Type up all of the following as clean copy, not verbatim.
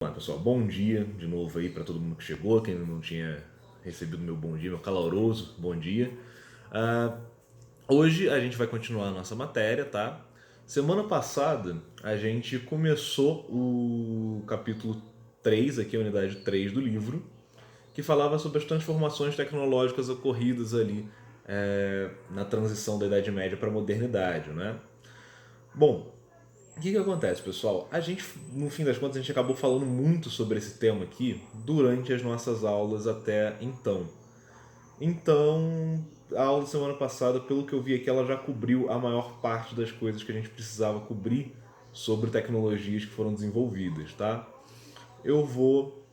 Olá pessoal, bom dia de novo aí para todo mundo que chegou, quem não tinha recebido meu bom dia, meu caloroso bom dia. Ah, Hoje a gente vai continuar a nossa matéria, tá? Semana passada a gente começou o capítulo 3 aqui a unidade 3 do livro, que falava sobre as transformações tecnológicas ocorridas ali na transição da Idade Média para a modernidade, né? Bom, o que acontece, pessoal? A gente, no fim das contas, a gente acabou falando muito sobre esse tema aqui durante as nossas aulas até então. Então, a aula da semana passada, pelo que eu vi aqui, ela já cobriu a maior parte das coisas que a gente precisava cobrir sobre tecnologias que foram desenvolvidas, tá? Eu vou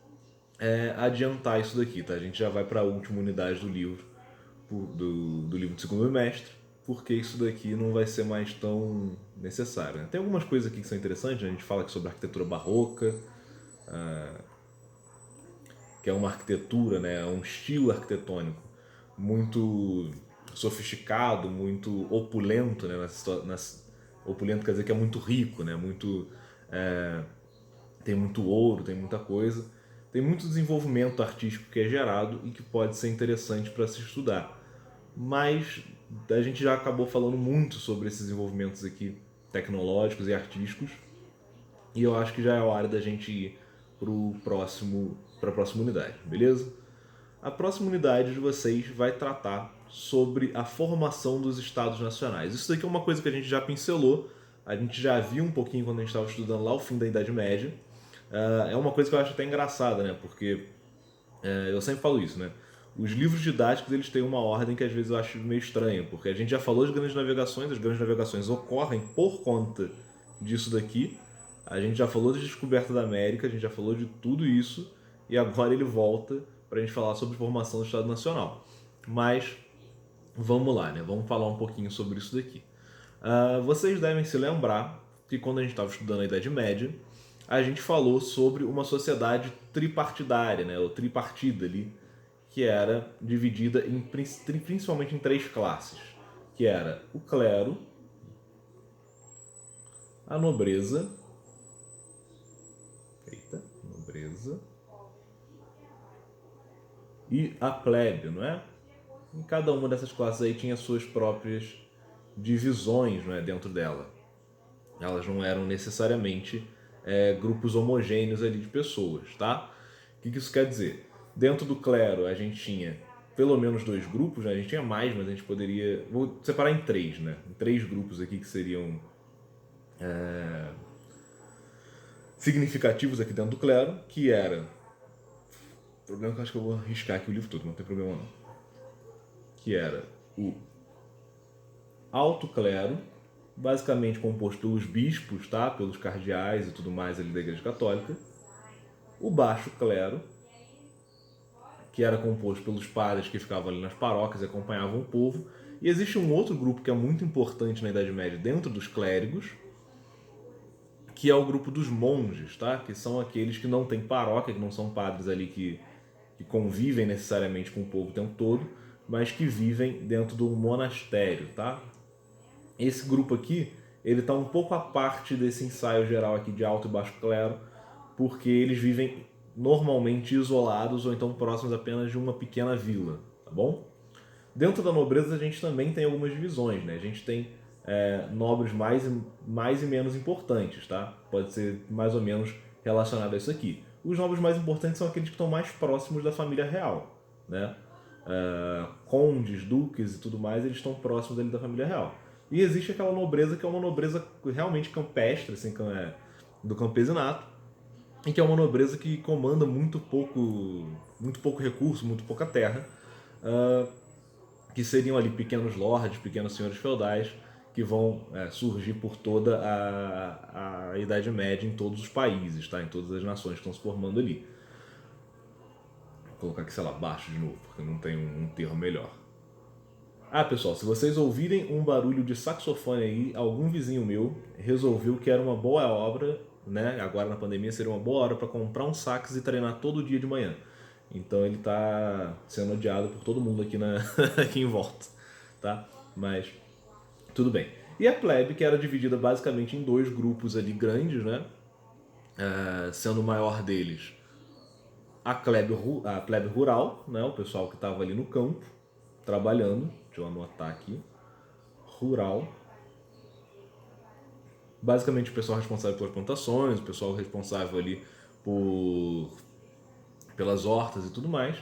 adiantar isso daqui, tá? A gente já vai para a última unidade do livro, do livro do segundo bimestre, porque isso daqui não vai ser mais tão necessário, né? Tem algumas coisas aqui que são interessantes, né? A gente fala aqui sobre a arquitetura barroca, que é uma arquitetura, né? Um estilo arquitetônico muito sofisticado, muito opulento, né? Opulento quer dizer que é muito rico, né? Tem muito ouro, tem muita coisa. Tem muito desenvolvimento artístico que é gerado e que pode ser interessante para se estudar. Mas a gente já acabou falando muito sobre esses desenvolvimentos aqui tecnológicos e artísticos, e eu acho que já é a hora da gente ir para a próxima unidade, beleza? A próxima unidade de vocês vai tratar sobre a formação dos estados nacionais. Isso daqui é uma coisa que a gente já pincelou, a gente já viu um pouquinho quando a gente estava estudando lá o fim da Idade Média. É uma coisa que eu acho até engraçada, né? Porque eu sempre falo isso, né? Os livros didáticos eles têm uma ordem que às vezes eu acho meio estranha, porque a gente já falou de grandes navegações, as grandes navegações ocorrem por conta disso daqui. A gente já falou de descoberta da América, a gente já falou de tudo isso, e agora ele volta para a gente falar sobre formação do Estado Nacional. Mas vamos lá, né? Vamos falar um pouquinho sobre isso daqui. Vocês devem se lembrar que quando a gente estava estudando a Idade Média, a gente falou sobre uma sociedade tripartidária, né? Ou tripartida ali, que era dividida principalmente em três classes, que era o clero, a nobreza, nobreza e a plebe, não é? E cada uma dessas classes aí tinha suas próprias divisões, não é, dentro dela. Elas não eram necessariamente grupos homogêneos ali de pessoas, tá? O que isso quer dizer? Dentro do clero a gente tinha pelo menos dois grupos, né? A gente tinha mais, mas a gente poderia... Vou separar em três, né? Em três grupos aqui que seriam significativos aqui dentro do clero, que era... O problema é que eu acho que eu vou arriscar aqui o livro todo, não tem problema não. Que era o alto clero, basicamente composto pelos bispos, tá? Pelos cardeais e tudo mais ali da Igreja Católica. O baixo clero, que era composto pelos padres que ficavam ali nas paróquias e acompanhavam o povo. E existe um outro grupo que é muito importante na Idade Média dentro dos clérigos, que é o grupo dos monges, tá? Que são aqueles que não têm paróquia, que não são padres ali que convivem necessariamente com o povo o tempo todo, mas que vivem dentro do monastério, tá? Esse grupo aqui, ele está um pouco à parte desse ensaio geral aqui de alto e baixo clero, porque eles vivem normalmente isolados ou então próximos apenas de uma pequena vila, tá bom? Dentro da nobreza a gente também tem algumas divisões, né? A gente tem nobres mais e menos importantes, tá? Pode ser mais ou menos relacionado a isso aqui. Os nobres mais importantes são aqueles que estão mais próximos da família real, né? Condes, duques e tudo mais, eles estão próximos ali da família real. E existe aquela nobreza que é uma nobreza realmente campestre, assim, do campesinato, e que é uma nobreza que comanda muito pouco recurso, muito pouca terra, que seriam ali pequenos lords, pequenos senhores feudais, que vão surgir por toda a Idade Média em todos os países, tá? Em todas as nações que estão se formando ali. Vou colocar aqui, sei lá, baixo de novo, porque não tem um termo melhor. Pessoal, se vocês ouvirem um barulho de saxofone aí, algum vizinho meu resolveu que era uma boa obra, né? Agora na pandemia seria uma boa hora para comprar um sax e treinar todo dia de manhã. Então ele tá sendo odiado por todo mundo aqui, aqui em volta, tá? Mas tudo bem. E a plebe, que era dividida basicamente em dois grupos ali grandes, né? sendo o maior deles a plebe rural, né, o pessoal que estava ali no campo, trabalhando. Deixa eu anotar aqui. Rural. Basicamente o pessoal responsável pelas plantações, o pessoal responsável ali pelas hortas e tudo mais.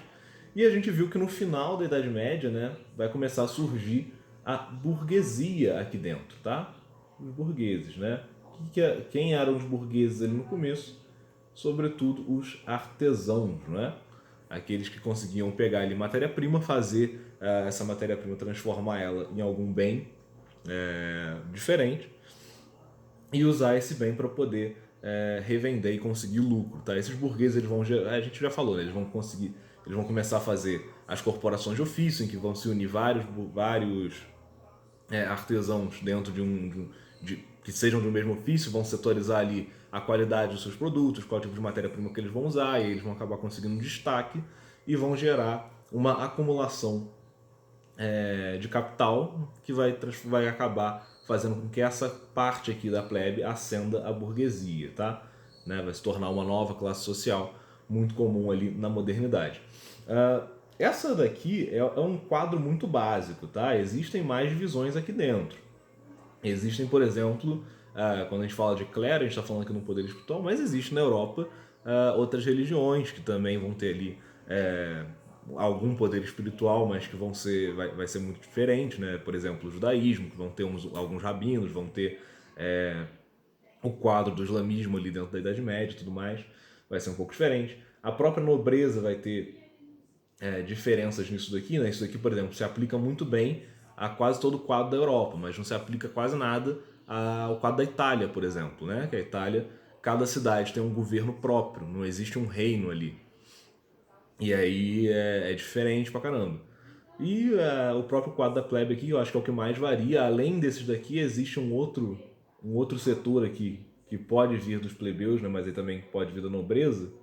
E a gente viu que no final da Idade Média, né, vai começar a surgir a burguesia aqui dentro, tá? Os burgueses, né? Quem eram os burgueses ali no começo? Sobretudo os artesãos, né? Aqueles que conseguiam pegar ali matéria-prima, fazer essa matéria-prima, transformar ela em algum bem diferente e usar esse bem para poder revender e conseguir lucro, tá? Esses burgueses eles vão, a gente já falou, né? Eles vão começar a fazer as corporações de ofício, em que vão se unir vários artesãos dentro que sejam do mesmo ofício, vão setorizar ali a qualidade dos seus produtos, qual tipo de matéria-prima que eles vão usar, e eles vão acabar conseguindo um destaque e vão gerar uma acumulação de capital que vai acabar fazendo com que essa parte aqui da plebe ascenda à burguesia, tá? Né? Vai se tornar uma nova classe social muito comum ali na modernidade. Essa daqui é um quadro muito básico, tá? Existem mais visões aqui dentro. Existem, por exemplo, quando a gente fala de clero, a gente está falando aqui no poder espiritual, mas existe na Europa outras religiões que também vão ter ali algum poder espiritual, mas que vai ser muito diferente, né? Por exemplo, o judaísmo, que vão ter alguns rabinos, vão ter o quadro do islamismo ali dentro da Idade Média e tudo mais, vai ser um pouco diferente. A própria nobreza vai ter diferenças nisso daqui, né? Isso daqui, por exemplo, se aplica muito bem a quase todo o quadro da Europa, mas não se aplica quase nada ao quadro da Itália, por exemplo, né? Que a Itália, cada cidade tem um governo próprio, não existe um reino ali. E aí é diferente pra caramba. E o próprio quadro da plebe aqui, eu acho que é o que mais varia. Além desses daqui, existe um outro setor aqui que pode vir dos plebeus, né, mas aí também pode vir da nobreza,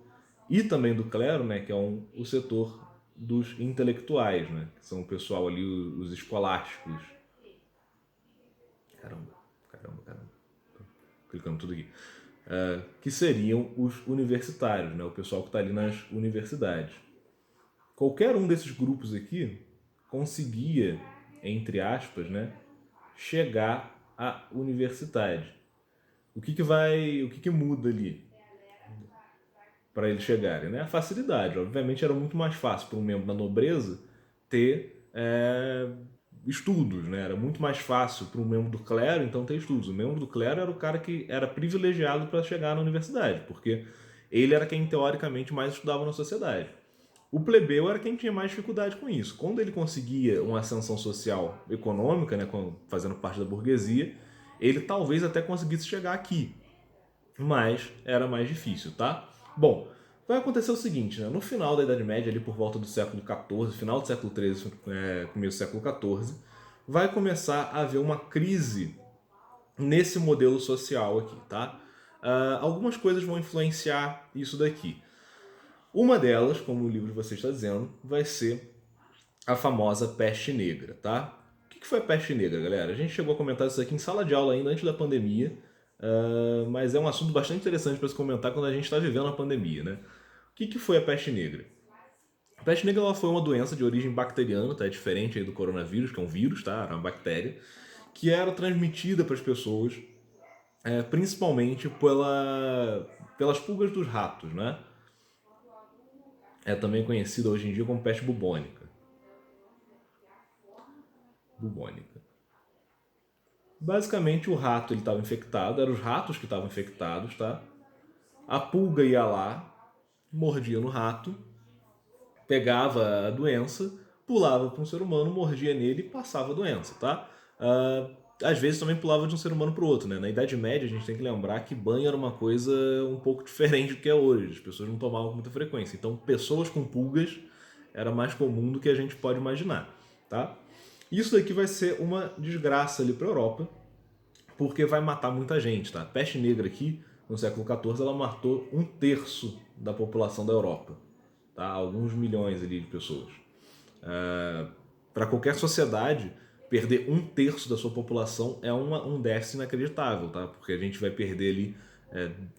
e também do clero, né, que é o setor dos intelectuais, né, que são o pessoal ali, os escolásticos. Caramba, caramba, caramba. Tô clicando tudo aqui. Que seriam os universitários, né, o pessoal que está ali nas universidades. Qualquer um desses grupos aqui conseguia, entre aspas, né, chegar à universidade. O que muda ali para eles chegarem, né? A facilidade. Obviamente era muito mais fácil para um membro da nobreza ter estudos, né? Era muito mais fácil para um membro do clero então ter estudos. O membro do clero era o cara que era privilegiado para chegar na universidade, porque ele era quem teoricamente mais estudava na sociedade. O plebeu era quem tinha mais dificuldade com isso. Quando ele conseguia uma ascensão social econômica, né, fazendo parte da burguesia, ele talvez até conseguisse chegar aqui, mas era mais difícil, tá? Bom, vai acontecer o seguinte, né? No final da Idade Média, ali por volta do século XIV, final do século XIII, começo do século XIV, vai começar a haver uma crise nesse modelo social aqui, tá? Algumas coisas vão influenciar isso daqui. Uma delas, como o livro de vocês está dizendo, vai ser a famosa peste negra, tá? O que foi a peste negra, galera? A gente chegou a comentar isso aqui em sala de aula ainda antes da pandemia, mas é um assunto bastante interessante para se comentar quando a gente está vivendo a pandemia, né? O que foi a peste negra? A peste negra ela foi uma doença de origem bacteriana, tá? É diferente aí do coronavírus, que é um vírus, tá? Era uma bactéria, que era transmitida para as pessoas, principalmente pelas pulgas dos ratos, né? É também conhecida hoje em dia como peste bubônica. Bubônica. Basicamente o rato ele estava infectado, eram os ratos que estavam infectados, tá? A pulga ia lá, mordia no rato, pegava a doença, pulava para um ser humano, mordia nele e passava a doença, tá? Às vezes também pulava de um ser humano para o outro, né? Na Idade Média a gente tem que lembrar que banho era uma coisa um pouco diferente do que é hoje. As pessoas não tomavam com muita frequência. Então pessoas com pulgas era mais comum do que a gente pode imaginar, tá? Isso daqui vai ser uma desgraça ali para a Europa, porque vai matar muita gente, tá? A peste negra aqui, no século XIV, ela matou 1/3 da população da Europa, tá? Alguns milhões ali de pessoas. Para qualquer sociedade, perder 1/3 da sua população é um déficit inacreditável, tá? Porque a gente vai perder ali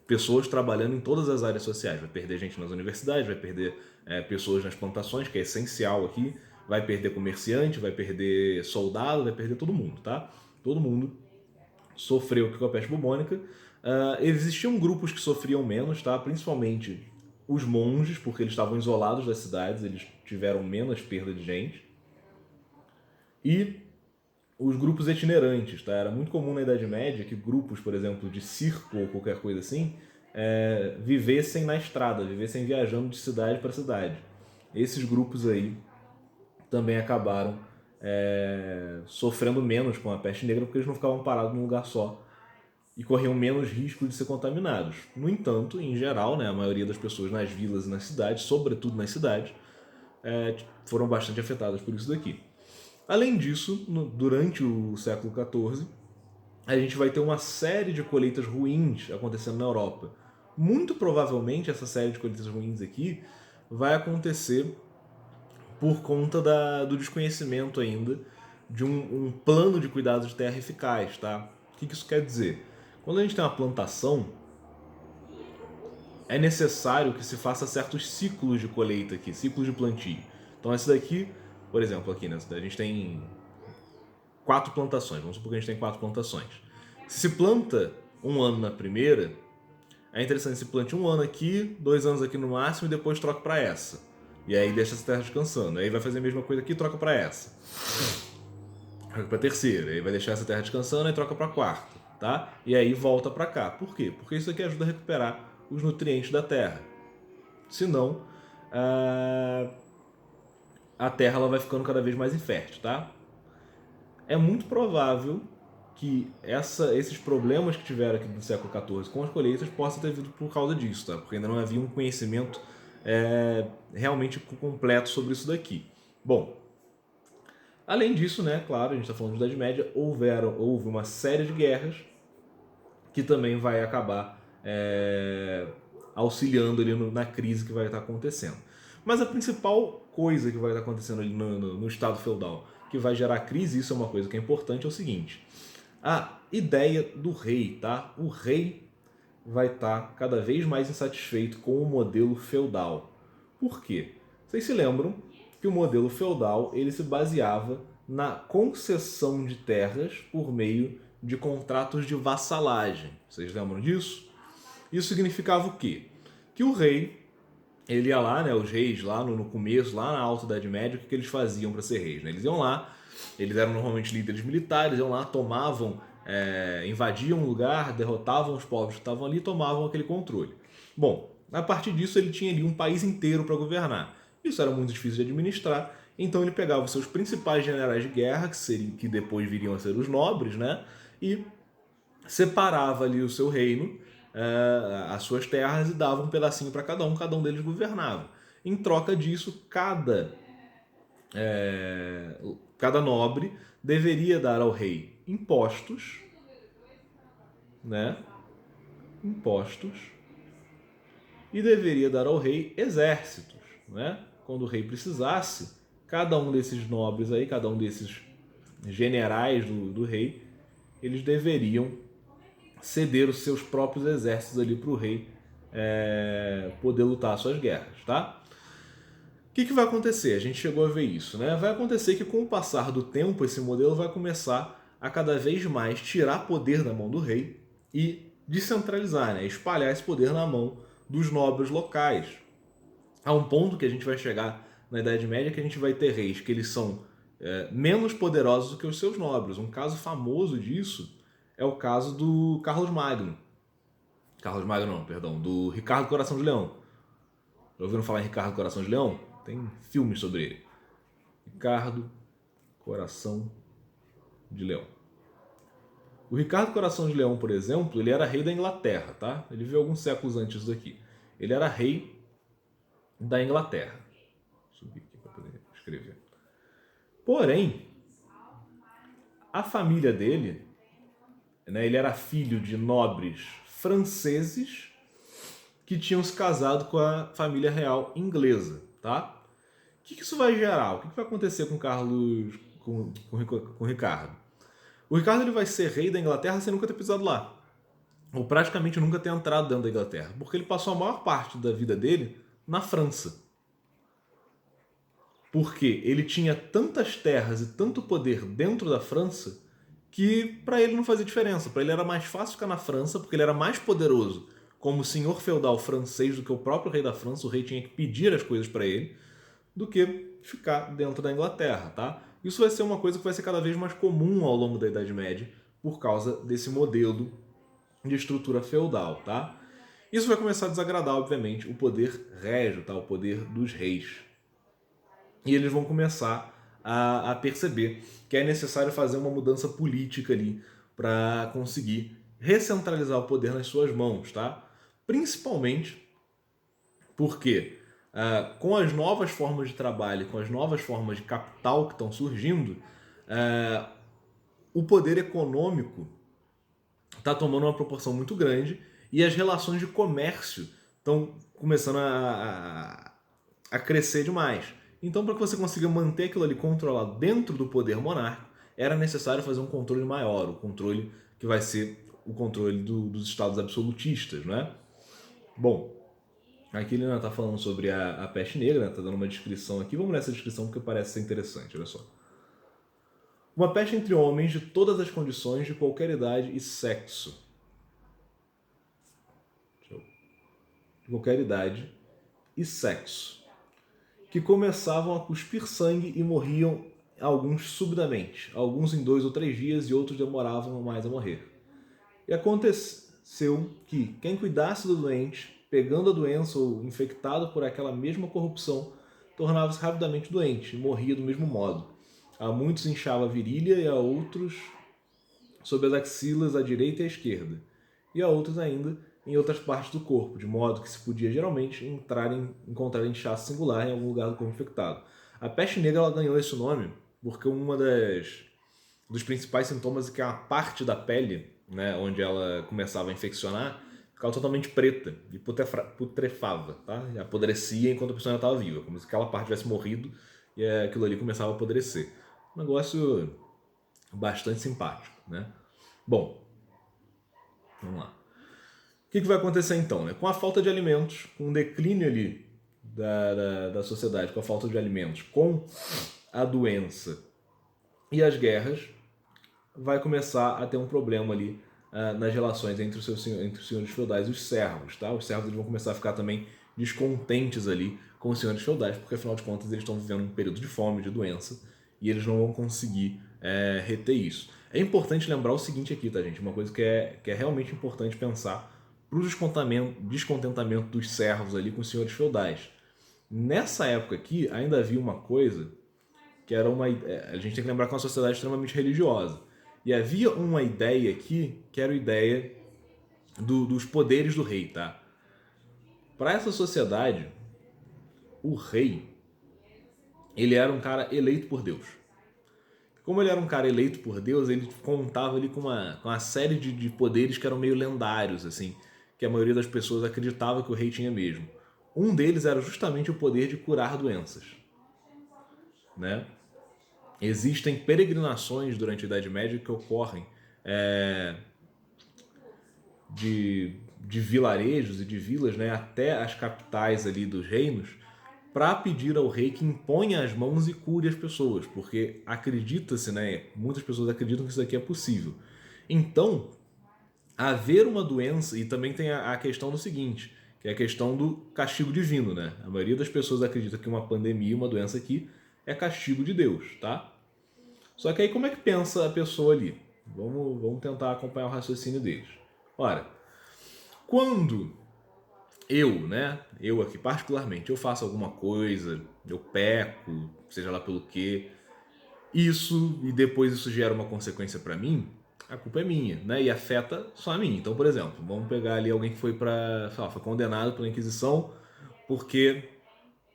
pessoas trabalhando em todas as áreas sociais. Vai perder gente nas universidades, vai perder pessoas nas plantações, que é essencial aqui, vai perder comerciante, vai perder soldado, vai perder todo mundo, tá? Todo mundo sofreu com a peste bubônica. Existiam grupos que sofriam menos, tá? Principalmente os monges, porque eles estavam isolados das cidades, eles tiveram menos perda de gente. E os grupos itinerantes, tá? Era muito comum na Idade Média que grupos, por exemplo, de circo ou qualquer coisa assim, vivessem na estrada, vivessem viajando de cidade para cidade. Esses grupos aí também acabaram sofrendo menos com a peste negra porque eles não ficavam parados num lugar só e corriam menos risco de ser contaminados. No entanto, em geral, né, a maioria das pessoas nas vilas e nas cidades, sobretudo nas cidades, foram bastante afetadas por isso daqui. Além disso, durante o século XIV, a gente vai ter uma série de colheitas ruins acontecendo na Europa. Muito provavelmente essa série de colheitas ruins aqui vai acontecer por conta do desconhecimento ainda de um plano de cuidado de terra eficaz, tá? O que isso quer dizer? Quando a gente tem uma plantação, é necessário que se faça certos ciclos de colheita aqui, ciclos de plantio. Então esse daqui, por exemplo, aqui, né, a gente tem 4 plantações, vamos supor que a gente tem 4 plantações. Se se planta um ano na primeira, é interessante se plante um ano aqui, 2 anos aqui no máximo e depois troca para essa. E aí deixa essa terra descansando. Aí vai fazer a mesma coisa aqui e troca para essa. Troca para terceira, aí vai deixar essa terra descansando e troca para quarta, tá? E aí volta para cá. Por quê? Porque isso aqui ajuda a recuperar os nutrientes da terra. Senão, a terra ela vai ficando cada vez mais infértil, tá? É muito provável que esses problemas que tiveram aqui no século XIV com as colheitas possam ter vindo por causa disso, tá? Porque ainda não havia um conhecimento realmente completo sobre isso daqui. Bom, além disso, né, claro, a gente está falando de Idade Média, houve uma série de guerras que também vai acabar auxiliando ali na crise que vai estar acontecendo. Mas a principal coisa que vai estar acontecendo ali no estado feudal que vai gerar crise, isso é uma coisa que é importante, é o seguinte: a ideia do rei, tá? O rei vai estar cada vez mais insatisfeito com o modelo feudal. Por quê? Vocês se lembram que o modelo feudal ele se baseava na concessão de terras por meio de contratos de vassalagem. Vocês lembram disso? Isso significava o quê? Que o rei, ele ia lá, né, os reis lá no começo, lá na Alta Idade Média, o que eles faziam para ser reis? Né? Eles iam lá, eles eram normalmente líderes militares, iam lá, tomavam, invadiam um lugar, derrotavam os povos que estavam ali e tomavam aquele controle. Bom, a partir disso ele tinha ali um país inteiro para governar. Isso era muito difícil de administrar, então ele pegava os seus principais generais de guerra, que depois viriam a ser os nobres, né, e separava ali o seu reino, as suas terras, e dava um pedacinho para cada um deles governava. Em troca disso, cada nobre deveria dar ao rei impostos, né? Impostos, e deveria dar ao rei exércitos, né? Quando o rei precisasse, cada um desses nobres aí, cada um desses generais do rei, eles deveriam ceder os seus próprios exércitos ali para o rei poder lutar as suas guerras, tá? O que vai acontecer? A gente chegou a ver isso, né? Vai acontecer que com o passar do tempo esse modelo vai começar a cada vez mais tirar poder da mão do rei e descentralizar, né? Espalhar esse poder na mão dos nobres locais. A um ponto que a gente vai chegar na Idade Média que a gente vai ter reis que eles são menos poderosos do que os seus nobres. Um caso famoso disso é o caso do Carlos Magno. Carlos Magno não, perdão, do Ricardo Coração de Leão. Já ouviram falar em Ricardo Coração de Leão? Tem filmes sobre ele. Ricardo Coração de Leão. O Ricardo Coração de Leão, por exemplo, ele era rei da Inglaterra, tá? Ele veio alguns séculos antes disso daqui. Ele era rei da Inglaterra. Vou subir aqui para poder escrever. Porém, a família dele, né, ele era filho de nobres franceses que tinham se casado com a família real inglesa, tá? O que isso vai gerar? O que vai acontecer com Carlos, com Ricardo? O Ricardo ele vai ser rei da Inglaterra sem nunca ter pisado lá. ou praticamente nunca ter entrado dentro da Inglaterra, porque ele passou a maior parte da vida dele na França. Porque ele tinha tantas terras e tanto poder dentro da França que para ele não fazia diferença. Para ele era mais fácil ficar na França, porque ele era mais poderoso como senhor feudal francês do que o próprio rei da França. O rei tinha que pedir as coisas para ele, do que ficar dentro da Inglaterra, tá? Isso vai ser uma coisa que vai ser cada vez mais comum ao longo da Idade Média por causa desse modelo de estrutura feudal, tá? Isso vai começar a desagradar, obviamente, o poder régio, tá? O poder dos reis. E eles vão começar a perceber que é necessário fazer uma mudança política ali para conseguir recentralizar o poder nas suas mãos, tá? Principalmente porque com as novas formas de trabalho, com as novas formas de capital que estão surgindo, o poder econômico está tomando uma proporção muito grande e as relações de comércio estão começando a crescer demais. Então, para que você consiga manter aquilo ali controlado dentro do poder monárquico, era necessário fazer um controle maior, o controle que vai ser o controle dos estados absolutistas, né? Bom, aqui ele ainda está falando sobre a peste negra, está dando uma descrição aqui. Vamos ler essa descrição porque parece ser interessante, olha só. Uma peste entre homens de todas as condições, de qualquer idade e sexo. De qualquer idade e sexo. Que começavam a cuspir sangue e morriam alguns subitamente, alguns em 2 ou 3 dias e outros demoravam mais a morrer. E aconteceu que quem cuidasse do doente, pegando a doença ou infectado por aquela mesma corrupção, tornava-se rapidamente doente e morria do mesmo modo. A muitos inchava a virilha e a outros sob as axilas à direita e à esquerda, e a outros ainda em outras partes do corpo, de modo que se podia geralmente encontrar inchaço singular em algum lugar do corpo infectado. A peste negra ela ganhou esse nome porque dos principais sintomas é que a parte da pele, né, onde ela começava a infeccionar, ficava totalmente preta e putrefava, tá? E apodrecia enquanto a pessoa ainda estava viva, como se aquela parte tivesse morrido e aquilo ali começava a apodrecer. Um negócio bastante simpático, né? Bom, vamos lá. O que vai acontecer então? Né? Com a falta de alimentos, com o declínio ali da sociedade, com a falta de alimentos, com a doença e as guerras, vai começar a ter um problema ali nas relações entre os senhores feudais e os servos. Tá? Os servos eles vão começar a ficar também descontentes ali com os senhores feudais, porque afinal de contas eles estão vivendo um período de fome, de doença, e eles não vão conseguir reter isso. É importante lembrar o seguinte aqui, tá, gente? Uma coisa que é realmente importante pensar para o descontentamento dos servos ali com os senhores feudais. Nessa época aqui, ainda havia uma coisa que era a gente tem que lembrar que é uma sociedade extremamente religiosa. E havia uma ideia aqui, que era a ideia dos poderes do rei, tá? Para essa sociedade, o rei, ele era um cara eleito por Deus. Como ele era um cara eleito por Deus, ele contava ali com uma série de poderes que eram meio lendários, assim, que a maioria das pessoas acreditava que o rei tinha mesmo. Um deles era justamente o poder de curar doenças, né? Existem peregrinações durante a Idade Média que ocorrem de vilarejos e de vilas, né, até as capitais ali dos reinos, para pedir ao rei que imponha as mãos e cure as pessoas, porque acredita-se, né, muitas pessoas acreditam que isso aqui é possível. Então, haver uma doença, e também tem a questão do seguinte, que é a questão do castigo divino, né? A maioria das pessoas acredita que uma pandemia, uma doença aqui, é castigo de Deus, tá? Só que aí como é que pensa a pessoa ali? Vamos tentar acompanhar o raciocínio deles. Ora, quando eu aqui particularmente, eu faço alguma coisa, eu peco, seja lá pelo quê, e depois isso gera uma consequência para mim, a culpa é minha, né? E afeta só a mim. Então, por exemplo, vamos pegar ali alguém que foi foi condenado pela Inquisição porque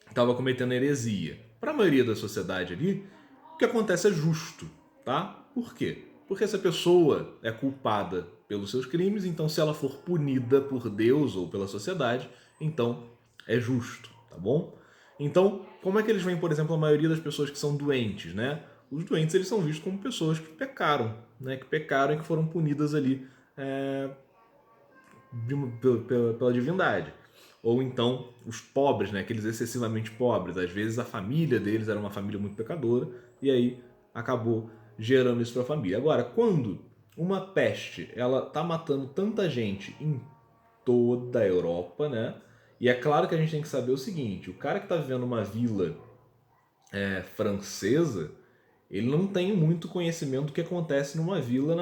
estava cometendo heresia. Para a maioria da sociedade ali, o que acontece é justo, tá? Por quê? Porque essa pessoa é culpada pelos seus crimes, então se ela for punida por Deus ou pela sociedade, então é justo, tá bom? Então, como é que eles veem, por exemplo, a maioria das pessoas que são doentes, né? Os doentes eles são vistos como pessoas que pecaram, né? Que pecaram e que foram punidas ali pela divindade. Ou então os pobres, né, aqueles excessivamente pobres, às vezes a família deles era uma família muito pecadora e aí acabou gerando isso para a família. Agora, quando uma peste ela tá matando tanta gente em toda a Europa, né? E é claro que a gente tem que saber o seguinte: o cara que está vivendo numa vila francesa, ele não tem muito conhecimento do que acontece numa vila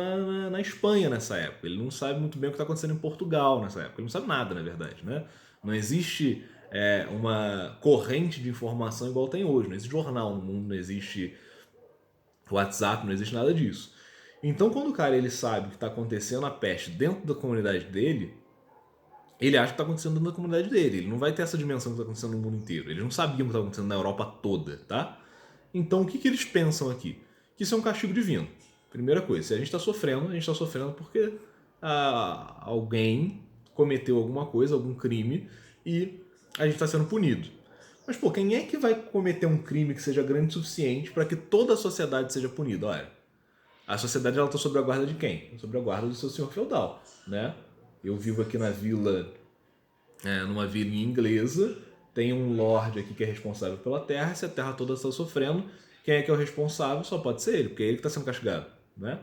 na Espanha nessa época. Ele não sabe muito bem o que está acontecendo em Portugal nessa época. Ele não sabe nada, na verdade, né? Não existe uma corrente de informação igual tem hoje. Não existe jornal no mundo, não existe WhatsApp, não existe nada disso. Então, quando o cara ele sabe que está acontecendo a peste dentro da comunidade dele, ele acha que está acontecendo dentro da comunidade dele. Ele não vai ter essa dimensão que está acontecendo no mundo inteiro. Eles não sabiam o que estava acontecendo na Europa toda, tá? Então, o que eles pensam aqui? Que isso é um castigo divino. Primeira coisa, se a gente está sofrendo, a gente está sofrendo porque alguém cometeu alguma coisa, algum crime, e a gente está sendo punido. Mas, pô, quem é que vai cometer um crime que seja grande o suficiente para que toda a sociedade seja punida? Olha, a sociedade está sob a guarda de quem? Sob a guarda do seu senhor feudal, né? Eu vivo aqui na vila, numa vila inglesa, tem um lord aqui que é responsável pela terra, e se a terra toda está sofrendo, quem é que é o responsável? Só pode ser ele, porque é ele que está sendo castigado, né?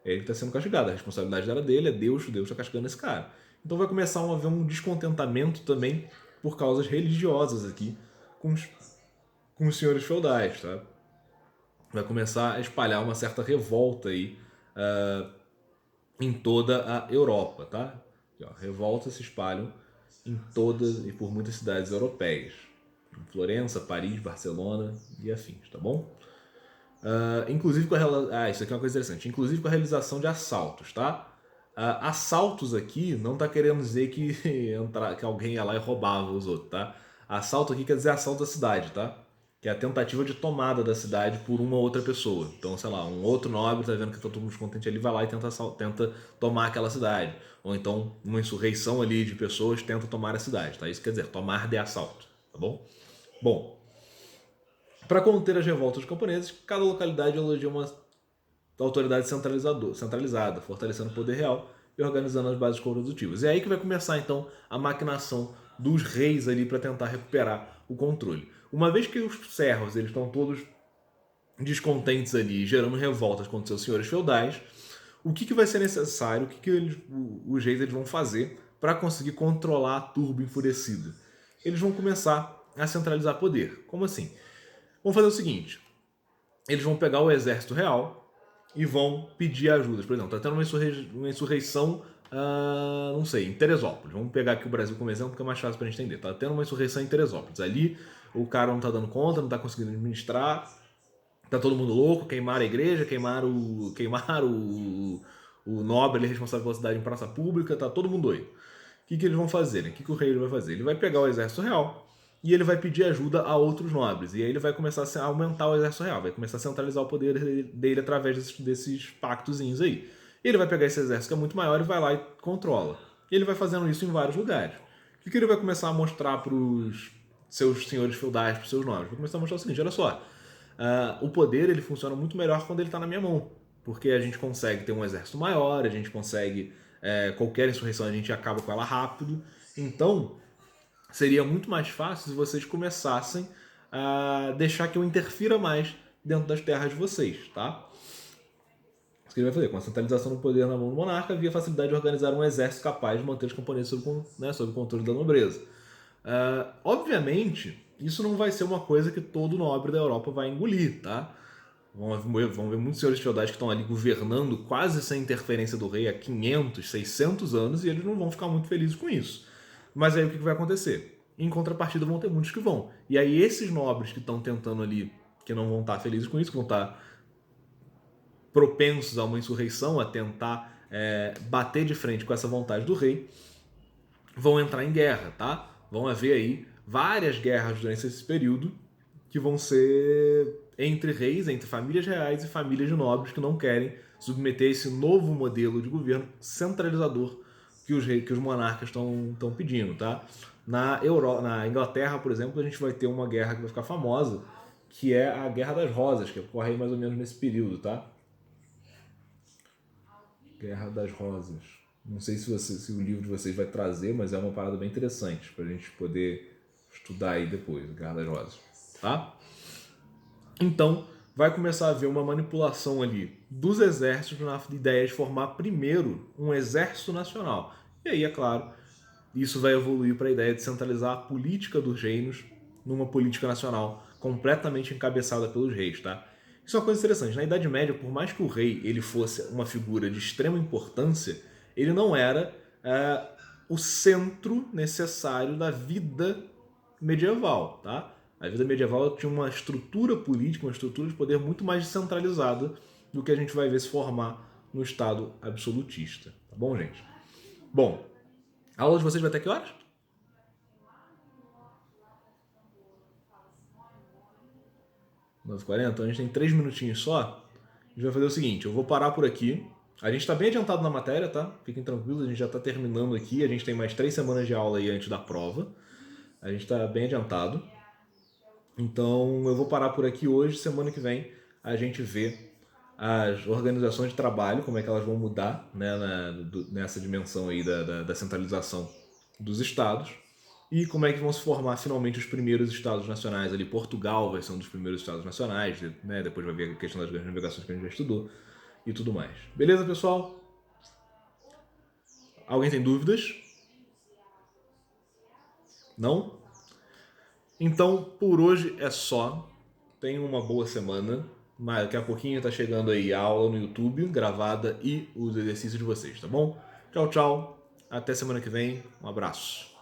É ele que está sendo castigado, a responsabilidade era dele, é Deus está castigando esse cara. Então vai começar a haver um descontentamento também por causas religiosas aqui com os senhores feudais, tá? Vai começar a espalhar uma certa revolta aí em toda a Europa, tá? Aqui, ó, revoltas se espalham em todas e por muitas cidades europeias. Florença, Paris, Barcelona e afins, tá bom? Inclusive com a isso aqui é uma coisa interessante. Inclusive com a realização de assaltos, tá? Assaltos aqui não tá querendo dizer que alguém ia lá e roubava os outros, tá? Assalto aqui quer dizer assalto da cidade, tá? Que é a tentativa de tomada da cidade por uma outra pessoa. Então, sei lá, um outro nobre tá vendo que tá todo mundo descontente ali, vai lá e tenta tomar aquela cidade. Ou então, uma insurreição ali de pessoas tenta tomar a cidade, tá? Isso quer dizer, tomar de assalto, tá bom? Bom, para conter as revoltas dos camponeses, cada localidade elogia uma autoridade centralizada, fortalecendo o poder real e organizando as bases produtivas. É aí que vai começar então a maquinação dos reis ali para tentar recuperar o controle. Uma vez que os servos eles estão todos descontentes ali, gerando revoltas contra seus senhores feudais, o que vai ser necessário, os reis eles vão fazer para conseguir controlar a turba enfurecida? Eles vão começar a centralizar poder. Como assim? Vão fazer o seguinte: eles vão pegar o exército real e vão pedir ajuda. Por exemplo, está tendo uma insurreição, não sei, em Teresópolis. Vamos pegar aqui o Brasil como exemplo, porque é mais fácil para a gente entender. Está tendo uma insurreição em Teresópolis. Ali o cara não está dando conta, não está conseguindo administrar, tá todo mundo louco, queimaram a igreja, queimaram o nobre ali, responsável pela cidade em praça pública, tá todo mundo doido. O que eles vão fazer? Né? O que o rei vai fazer? Ele vai pegar o exército real e ele vai pedir ajuda a outros nobres. E aí ele vai começar a aumentar o exército real, vai começar a centralizar o poder dele através desses pactozinhos aí. E ele vai pegar esse exército que é muito maior e vai lá e controla. E ele vai fazendo isso em vários lugares. O que ele vai começar a mostrar para os seus senhores feudais, para os seus nobres? Vai começar a mostrar o seguinte: olha só, o poder ele funciona muito melhor quando ele está na minha mão, porque a gente consegue ter um exército maior, a gente consegue qualquer insurreição a gente acaba com ela rápido. Então seria muito mais fácil se vocês começassem a deixar que eu interfira mais dentro das terras de vocês, tá? Isso que ele vai fazer, com a centralização do poder na mão do monarca, havia facilidade de organizar um exército capaz de manter os camponeses sob o controle da nobreza. Obviamente, isso não vai ser uma coisa que todo nobre da Europa vai engolir, tá? Vão ver muitos senhores feudais que estão ali governando quase sem interferência do rei há 500, 600 anos e eles não vão ficar muito felizes com isso. Mas aí o que vai acontecer? Em contrapartida vão ter muitos que vão. E aí esses nobres que estão tentando ali, que não vão estar felizes com isso, que vão estar propensos a uma insurreição, a tentar bater de frente com essa vontade do rei, vão entrar em guerra, tá? Vão haver aí várias guerras durante esse período que vão ser entre reis, entre famílias reais e famílias de nobres que não querem submeter esse novo modelo de governo centralizador que os monarcas estão pedindo, tá? Na Inglaterra, por exemplo, a gente vai ter uma guerra que vai ficar famosa, que é a Guerra das Rosas, que ocorre mais ou menos nesse período, tá? Guerra das Rosas. Não sei se o livro de vocês vai trazer, mas é uma parada bem interessante para a gente poder estudar aí depois, Guerra das Rosas, tá? Então, vai começar a haver uma manipulação ali dos exércitos na ideia de formar primeiro um exército nacional. E aí, é claro, isso vai evoluir para a ideia de centralizar a política dos reinos numa política nacional completamente encabeçada pelos reis, tá? Isso é uma coisa interessante. Na Idade Média, por mais que o rei ele fosse uma figura de extrema importância, ele não era o centro necessário da vida medieval, tá? A vida medieval tinha uma estrutura política, uma estrutura de poder muito mais descentralizada do que a gente vai ver se formar no Estado absolutista. Tá bom, gente? Bom, a aula de vocês vai até que horas? 9h40? Então a gente tem 3 minutinhos só. A gente vai fazer o seguinte, eu vou parar por aqui. A gente está bem adiantado na matéria, tá? Fiquem tranquilos, a gente já está terminando aqui. A gente tem mais 3 semanas de aula aí antes da prova. A gente está bem adiantado. Então eu vou parar por aqui hoje. Semana que vem a gente vê as organizações de trabalho, como é que elas vão mudar, né, nessa dimensão aí da centralização dos estados, e como é que vão se formar finalmente os primeiros estados nacionais ali. Portugal vai ser um dos primeiros estados nacionais, né? Depois vai ver a questão das grandes navegações que a gente já estudou e tudo mais. Beleza, pessoal? Alguém tem dúvidas? Não? Então, por hoje é só. Tenham uma boa semana. Mas daqui a pouquinho tá chegando aí a aula no YouTube, gravada, e os exercícios de vocês, tá bom? Tchau, tchau. Até semana que vem. Um abraço.